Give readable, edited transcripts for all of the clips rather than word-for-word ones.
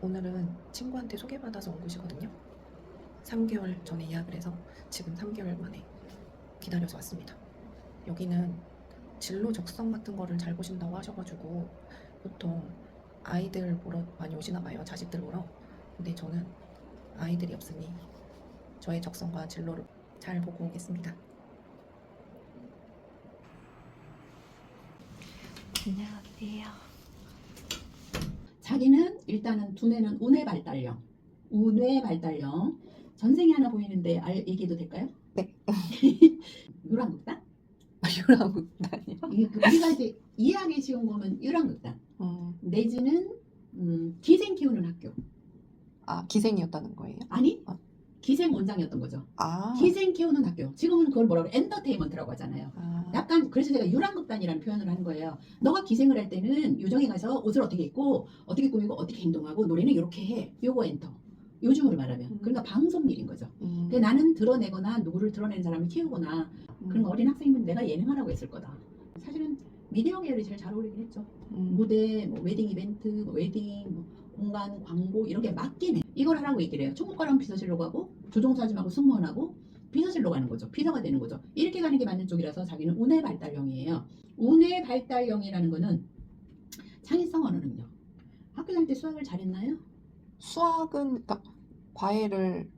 오늘은 친구한테 소개받아서 온 곳이거든요. 3개월 전에 예약을 해서 지금 3개월 만에 기다려서 왔습니다. 여기는 진로 적성 같은 거를 잘 보신다고 하셔가지고 보통 아이들 보러 많이 오시나 봐요. 자식들 보러. 근데 저는 아이들이 없으니 저의 적성과 진로를 잘 보고 오겠습니다. 안녕하세요. 자기는 일단은 두뇌는 우뇌 발달형. 우뇌 발달형. 전생이 하나 보이는데 얘기해도 될까요? 네. 유랑극단? 유랑극단이요? 이게 우리가 이제 이해하기 쉬운 거면 유랑극단. 내지는 기생 키우는 학교. 아, 기생이었다는 거예요? 아니? 아. 기생 원장이었던 거죠. 아. 기생 키우는 학교. 지금은 그걸 뭐라고 엔터테인먼트라고 하잖아요. 약간 그래서 제가 유랑극단이라는 표현을 하는 거예요. 너가 기생을 할 때는 요정에 가서 옷을 어떻게 입고 어떻게 꾸미고 어떻게 행동하고 노래는 이렇게 해. 요거 엔터. 요즘으로 말하면. 그러니까 방송 일인 거죠. 근데 나는 드러내거나 누구를 드러내는 사람을 키우거나 그런 어린 학생이면 내가 예능하라고 했을 거다. 사실은 미디어 계열이 제일 잘 어울리긴 했죠. 무대, 뭐 웨딩 이벤트, 뭐 웨딩, 뭐 공간, 광고 이런 게 맞긴 해. 이걸 하라고 얘기를 해요. 총무과랑 비서실로 가고 조종사님하고 승무원하고 비서실로 가는 거죠. 비서가 되는 거죠. 이렇게 가는 게 맞는 쪽이라서 자기는 운의 발달형이에요. 운의 발달형이라는 거는 창의성 언어 능력. 학교 다닐 때 수학을 잘했나요? 수학은 그러니까 과외를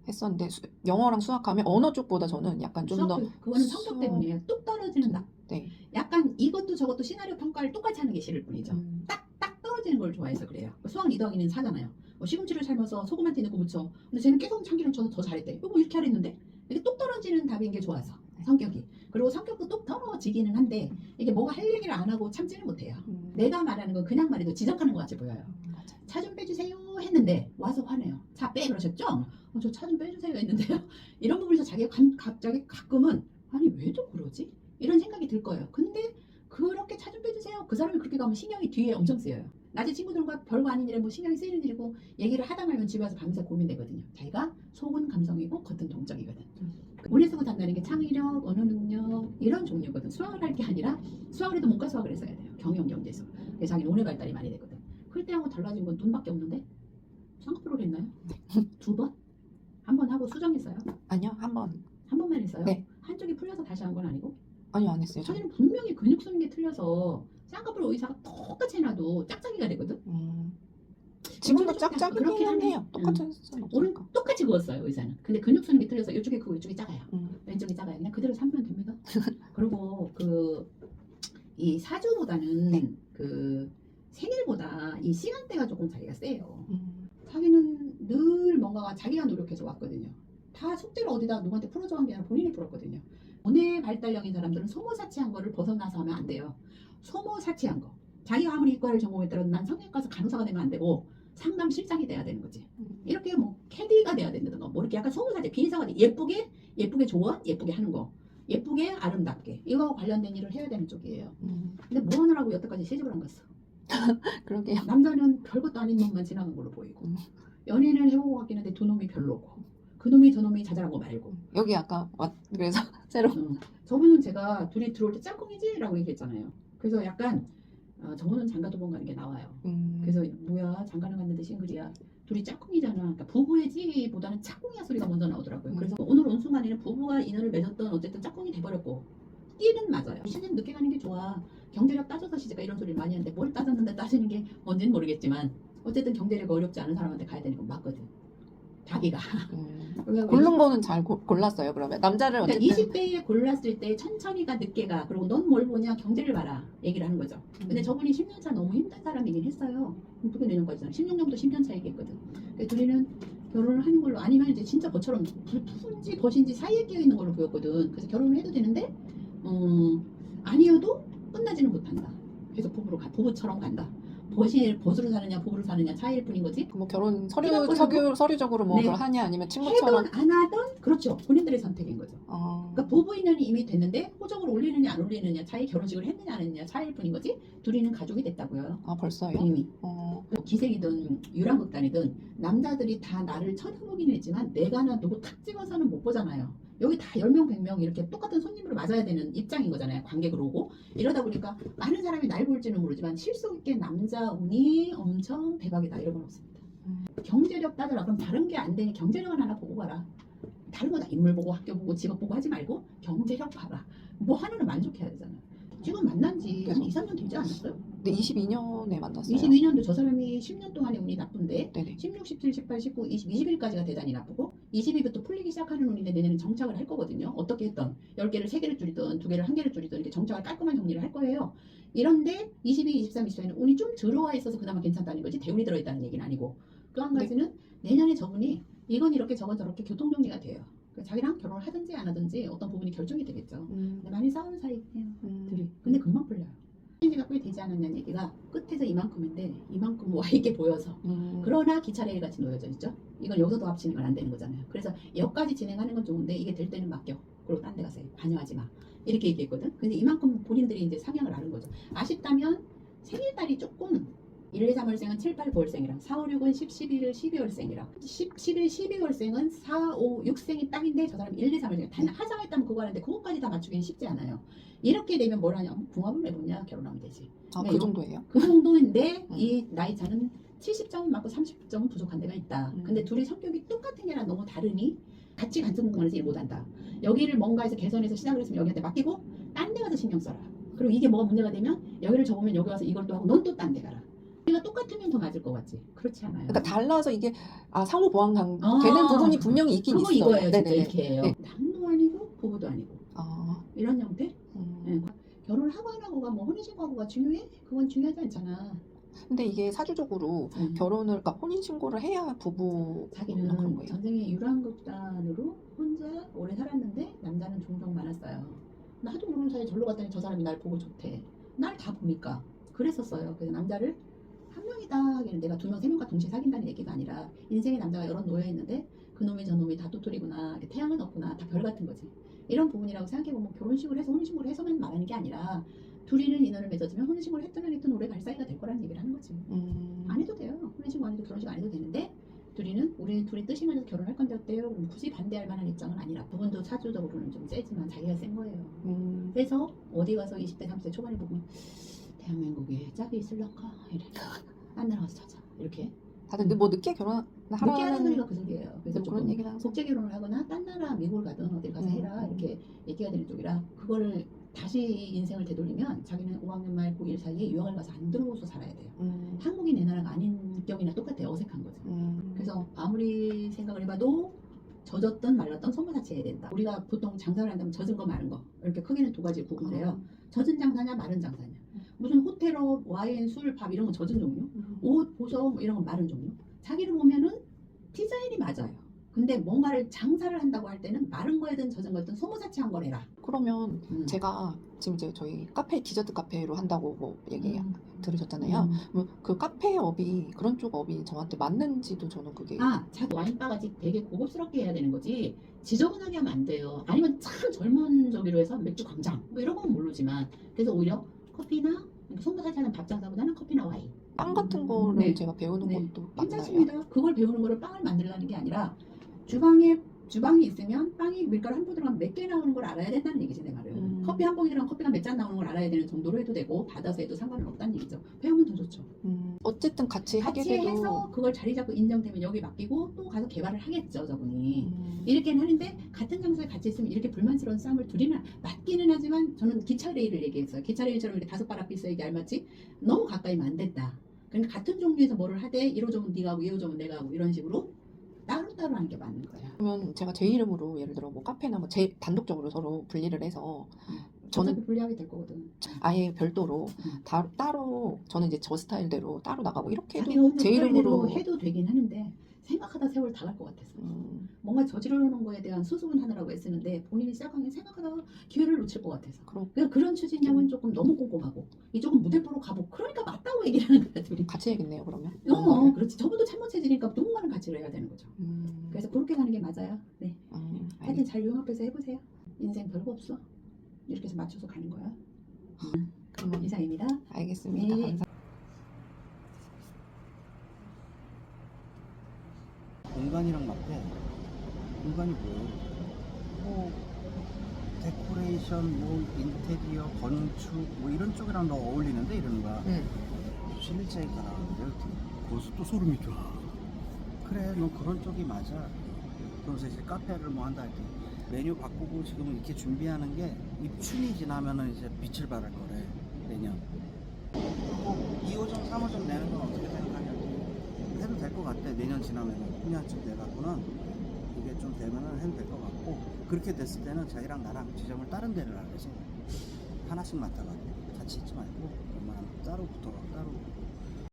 했었는데 영어랑 수학하면 언어 쪽보다 저는 약간 좀 더 그거는 성격 때문이에요. 뚝 떨어지는 나. 네. 약간 이것도 저것도 시나리오 평가를 똑같이 하는 게 싫을 뿐이죠. 딱 떨어지는 걸 좋아해서 그래요. 수학 2더하기는 4잖아요. 시금치를 삶아서 소금 한 테 넣고 무쳐. 근데 쟤는 계속 참기름 쳐서 더 잘했대. 뭐 이렇게 하랬는데 이게 똑 떨어지는 답인 게 좋아서 성격이. 그리고 성격도 똑 떨어지기는 한데 이게 뭐가 할 얘기를 안 하고 참지는 못해요. 내가 말하는 건 그냥 말해도 지적하는 것 같이 보여요. 차 좀 빼주세요 했는데 와서 화내요. 차 빼 그러셨죠? 저 차 좀 빼주세요 했는데요. 이런 부분에서 자기가 갑자기 가끔은 아니 왜 또 그러지? 이런 생각이 들 거예요. 근데 그렇게 차 좀 빼주세요. 그 사람이 그렇게 가면 신경이 뒤에 엄청 쓰여요. 낮에 친구들과 별거 아닌 일에 뭐 신경이 쓰이는 일이고 얘기를 하다 말면 집에 와서 밤새 고민되거든요. 자기가 속은 감성이고 겉은 동적이거든. 운에 쓰고 단다는 게 창의력, 언어 능력 이런 종류거든. 수학을 할 게 아니라 수학을 해도 문과 수학을 했어야 돼요. 경영, 경제수. 그래서 자기는 운의 발달이 많이 되거든. 클 때하고 달라진 건 돈밖에 없는데 쌍꺼풀을 했나요? 2번? 한 번 하고 수정했어요? 아니요, 한 번만 했어요? 네. 한쪽이 풀려서 다시 한 건 아니고? 아니요, 안 했어요. 자기는 분명히 근육 쓰는 게 틀려서 쌍꺼풀 의사가 똑같이 해놔도 짝짝이가 되거든. 지금도 그렇긴 짝짝이긴 한데, 해요. 똑같은 수는 오늘 없으니까. 똑같이 그었어요 의사는. 근데 근육 쓰는 게 틀려서 이쪽이 크고 이쪽이 작아요. 왼쪽이 작아요. 그냥 그대로 삼으면 됩니다. 그리고 이 사주보다는 네. 그 생일보다 이 시간대가 조금 자기가 세요. 자기는 늘 뭔가가 자기가 노력해서 왔거든요. 다 속대로 어디다 누구한테 풀어줘 한 게 아니라 본인이 풀었거든요. 운의 발달형인 사람들은 소모사치한 거를 벗어나서 하면 안 돼요. 소모사치한 거. 자기가 아무리 이과를 전공했더라도 난 성형과서 간호사가 되면 안 되고 상담실장이 돼야 되는 거지. 이렇게 뭐 캐디가 돼야 된다든가 뭐 이렇게 약간 소모사치 비서가 돼. 예쁘게 조언 예쁘게 하는 거. 예쁘게 아름답게 이거 관련된 일을 해야 되는 쪽이에요. 근데 뭐 하느라고 여태까지 시집을 안 갔어. 그러게요. 남자는 별것도 아닌 놈만 지나간 걸로 보이고 연애는 해보고 갔긴 한데 두 놈이 별로고 그 놈이 저 놈이 자잘하고 말고 여기 아까 그래서 새로 저분은 제가 둘이 들어올 때 짝꿍이지? 라고 얘기했잖아요. 그래서 약간 저분은 장가 두 번 가는 게 나와요. 그래서 뭐야 장가를 갔는데 싱글이야. 둘이 짝꿍이잖아. 그러니까 부부의 지보다는 짝꿍이야 소리가 먼저 나오더라고요. 그래서 오늘 온 순간에는 부부가 인연을 맺었던 어쨌든 짝꿍이 돼버렸고 띠는 맞아요. 시집 늦게 가는 게 좋아. 경제력 따져서 시집가 이런 소리를 많이 하는데 뭘 따졌는데 따지는 게 뭔지는 모르겠지만 어쨌든 경제력 어렵지 않은 사람한테 가야 되는 건 맞거든. 자기가. 고른 거는 잘 골랐어요. 그러면 남자를 그러니까 어쨌든 20대에 골랐을 때 천천히가 늦게 가. 그리고 넌 뭘 보냐 경제를 봐라 얘기를 하는 거죠. 근데 저분이 10년 차 너무 힘든 사람이긴 했어요. 그게 내년까지잖아. 16년부터 10년 차 얘기했거든. 둘이는 결혼을 하는 걸로 아니면 이제 진짜 저처럼 불푼지 벗인지 사이에 끼어 있는 걸로 보였거든. 그래서 결혼을 해도 되는데 아니어도 끝나지는 못한다. 계속 부부처럼 간다. 벗으로 사느냐 부부로 사느냐 차이일 뿐인 거지. 뭐 결혼 해봤거든요. 서류적으로 뭐 네. 그걸 하냐 아니면 친구처럼 해든 안 하든 그렇죠. 본인들의 선택인 거죠. 어. 그러니까 부부 인연이 이미 됐는데 호적을 올리느냐 안 올리느냐 차이, 결혼식을 했느냐 안 했느냐 차이일 뿐인 거지. 둘이는 가족이 됐다고요. 아 벌써요? 이미. 기생이든 유랑극단이든 남자들이 다 나를 쳐다보긴 했지만 내가 나 누구 탁 찍어서는 못 보잖아요. 여기 다 10명 100명 이렇게 똑같은 손님으로 맞아야 되는 입장인 거잖아요. 관객으로 오고 이러다 보니까 많은 사람이 날 볼지는 모르지만 실속 있게 남자 운이 엄청 대박이다 이런 건 없습니다. 경제력 따져라. 그럼 다른 게 안 되니 경제력을 하나 보고 가라. 다른 거 다 인물 보고 학교 보고 직업 보고 하지 말고 경제력 봐라. 뭐 하나는 만족해야 되잖아. 지금 만난 지 한 2, 3년 되지 않았어요? 근데 22년에 만났어요. 22년도 저 사람이 10년 동안의 운이 나쁜데 네네. 16, 17, 18, 19, 20, 21까지가 대단히 나쁘고 22부터 풀리기 시작하는 운인데 내년엔 정착을 할 거거든요. 어떻게 했던 10개를 3개를 줄이든 2개를 1개를 줄이든 이렇게 정착을 깔끔한 정리를 할 거예요. 이런데 22, 23, 24에는 운이 좀 들어와 있어서 그나마 괜찮다는 거지 대운이 들어있다는 얘기는 아니고 또 한 가지는 내년에 저분이 이건 이렇게 저건 저렇게 교통정리가 돼요. 그러니까 자기랑 결혼을 하든지 안 하든지 어떤 부분이 결정이 되겠죠. 근데 많이 싸우는 사이예요. 둘이. 근데 금방 풀려요. 체인지가 꽤 되지 않았냐는 얘기가 끝에서 이만큼인데 이만큼 와 있게 보여서 그러나 기차 레일 같이 놓여져 있죠. 이건 여기서도 합치는 건 안 되는 거잖아요. 그래서 역까지 진행하는 건 좋은데 이게 될 때는 맡겨. 그리고 딴 데 가서 해. 관여하지 마. 이렇게 얘기했거든. 근데 이만큼 본인들이 이제 상향을 하는 거죠. 아쉽다면 생일달이 조금 1, 2, 3월생은 7, 8, 9월생이랑 4, 5, 6은 10, 11, 12월생이랑 10, 11, 12월생은 4, 5, 6생이 딱인데 저 사람 1, 2, 3월생 단 하자가 있다면 그거 하는데 그것까지 다 맞추기는 쉽지 않아요. 이렇게 되면 뭘 하냐면 궁합을 해보냐 결혼하면 되지. 아, 그 정도예요? 그 정도인데 이 나이 차는 70점은 맞고 30점은 부족한 데가 있다. 근데 둘이 성격이 똑같은 게 아니라 너무 다르니 같이 같은 공간에서 일 못한다. 여기를 뭔가에서 개선해서 시작을 했으면 여기한테 맡기고 딴 데 가서 신경 써라. 그리고 이게 뭐가 문제가 되면 여기를 접으면 여기 와서 이걸 또 하고 넌 또 딴 데 가라. 우리가 똑같으면 더 맞을 것 같지? 그렇지 않아요. 그러니까 달라서 이게 상호 보완 되는 부분이 분명히 있긴 그거 있어요. 이거예요. 진짜 네네네. 이렇게 해요. 네. 남도 아니고 부부도 아니고 아, 이런 형태? 네. 결혼을 하고 안 하고가 뭐 혼인신고하고가 중요해? 그건 중요하지 않잖아. 근데 이게 사주적으로 결혼을, 그러니까 혼인신고를 해야 부부 자기는 그런 거예요. 전생에 유랑극단으로 혼자 오래 살았는데 남자는 종종 많았어요. 나도 모르는 사이에 절로 갔더니 저 사람이 날 보고 좋대. 날 다 보니까 그랬었어요. 그래서 남자를 한 명이다 하기는 내가 2명, 3명과 동시에 사귄다는 얘기가 아니라 인생에 남자가 여러 놓여 있는데 그놈이 저놈이 다 도토리구나, 태양은 없구나, 다 별 같은 거지. 이런 부분이라고 생각해보면 결혼식을 해서 혼인신고를 해서만 말하는 게 아니라 둘이는 인연을 맺어주면 혼인신고를 했든 안 했든 오래 갈 사이가 될 거라는 얘기를 하는 거지. 안 해도 돼요. 혼인신고 안 해도 결혼식 안 해도 되는데 둘이는 우리 둘이 뜻이 맞아서 결혼할 건데 어때요? 그럼 굳이 반대할 만한 입장은 아니라 그분도 사주적으로는 좀 세지만 자기가 센 거예요. 그래서 어디 가서 20대 30대 초반에 보면 대한민국에 짝이 있을런가? 이래. 딴 나라 가서 찾아. 이렇게. 다들 뭐 늦게 결혼하라는 늦게 하는 소리가 그 소리예요. 그래서 그런 조금 얘기를 항상 국제 결혼을 하거나 딴 나라 미국을 가든 어딜 가서 해라 이렇게 얘기가 되는 쪽이라 그거를 다시 인생을 되돌리면 자기는 5학년 말 9일 사이에 유학을 가서 안 들어오서 살아야 돼요. 한국이 내 나라가 아닌 격이나 똑같아요. 어색한 거죠. 그래서 아무리 생각을 해봐도 젖었던 말랐던 손바닥 해야 된다. 우리가 보통 장사를 한다면 젖은 거 마른 거 이렇게 크게는 두 가지 구분을 해요. 젖은 장사냐 마른 장사냐. 무슨 호텔업, 와인, 술, 밥 이런 건 젖은 종류, 옷, 보석 뭐 이런 건 마른 종류. 자기를 보면은 디자인이 맞아요. 근데 뭔가를 장사를 한다고 할 때는 마른 거든 젖은 거든 소모사치한 걸 해라. 그러면 제가 지금 이제 저희 카페 디저트 카페로 한다고 뭐 얘기 들으셨잖아요. 그 카페업이 그런 쪽 업이 저한테 맞는지도 저는 그게 자기 와인바가 되게 고급스럽게 해야 되는 거지 지저분하게 하면 안 돼요. 아니면 참 젊은 저기로 해서 맥주 광장 뭐 이런 건 모르지만 그래서 오히려 커피나 소모사치하는 밥 장사보다는 커피나 와인 빵 같은 거를 네. 제가 배우는 것도 맞나요? 괜찮습니다. 그걸 배우는 거를 빵을 만들라는 게 아니라 주방이 있으면 빵이 밀가루 한 포들어가면 몇 개 나오는 걸 알아야 된다는 얘기지 내 말은. 커피 한 봉이 들어가면 커피가 몇 잔 나오는 걸 알아야 되는 정도로 해도 되고 받아서 해도 상관은 없다는 얘기죠. 배우면 더 좋죠. 어쨌든 같이 하게 같이 돼도 해서 그걸 자리 잡고 인정되면 여기 맡기고 또 가서 개발을 하겠죠 저분이. 이렇게는 하는데 같은 장소에 같이 있으면 이렇게 불만스러운 싸움을 둘이나 맞기는 하지만 저는 기차 레일을 얘기했어요. 기차 레일처럼 이렇게 5발 앞에 있어야 이게 알맞지? 너무 가까이면 안 된다. 그러니까 같은 종류에서 뭐를 하되 1호점은 네가 하고 2호점은 내가 하고 이런 식으로 따로따로 하는 게 맞는 거야. 그러면 제가 제 이름으로 예를 들어 뭐 카페나 뭐 제 단독적으로 서로 분리를 해서 저는 분리하게 될 거거든. 아예 별도로 따로 저는 이제 저 스타일대로 따로 나가고 이렇게 자기가 해도 혼자 제 이름으로 해도 되긴 하는데 생각하다 세월 다 갈 것 같아서 뭔가 저지르 놓은 거에 대한 수습은 하느라고 애쓰는데 본인이 시작하면 생각하다가 기회를 놓칠 것 같아서 그러니까 그런 추진력은 조금 너무 꼼꼼하고 이쪽은 무대포로 가고 그러니까 맞다고 얘기를 하는 거야 둘이. 같이 해야겠네요 그러면. 그렇지. 저분도 참모체질이니까 누군가는 같이 해야 되는 거죠. 그래서 그렇게 가는 게 맞아요. 네. 하여튼 잘 융합해서 해보세요. 인생 별거 없어. 이렇게 해서 맞춰서 가는 거야. 이상입니다. 알겠습니다. 네. 감사합니다. 공간이랑 맞대. 공간이 뭐예요? 뭐 데코레이션, 뭐 인테리어, 건축 뭐 이런 쪽이랑 너 어울리는데 이러는 거야. 실제가 나왔는데 벌써 또 소름이 돋아. 그래 너 그런 쪽이 맞아. 그러면서 이제 카페를 뭐 한다 할 때 메뉴 바꾸고 지금 이렇게 준비하는 게 입춘이 지나면은 이제 빛을 발할 거래 내년. 뭐 2호점 3호점 내는 건 어떻게 생각하냐고 해도 될 것 같대. 내년 지나면은 1년쯤 돼갖고는 이게 좀 되면은 해도 될 것 같고, 그렇게 됐을 때는 자기랑 나랑 지점을 다른 데를 알아서 하나씩 맡아가지고 같이 있지 말고 웬만하면 따로 붙어가고 따로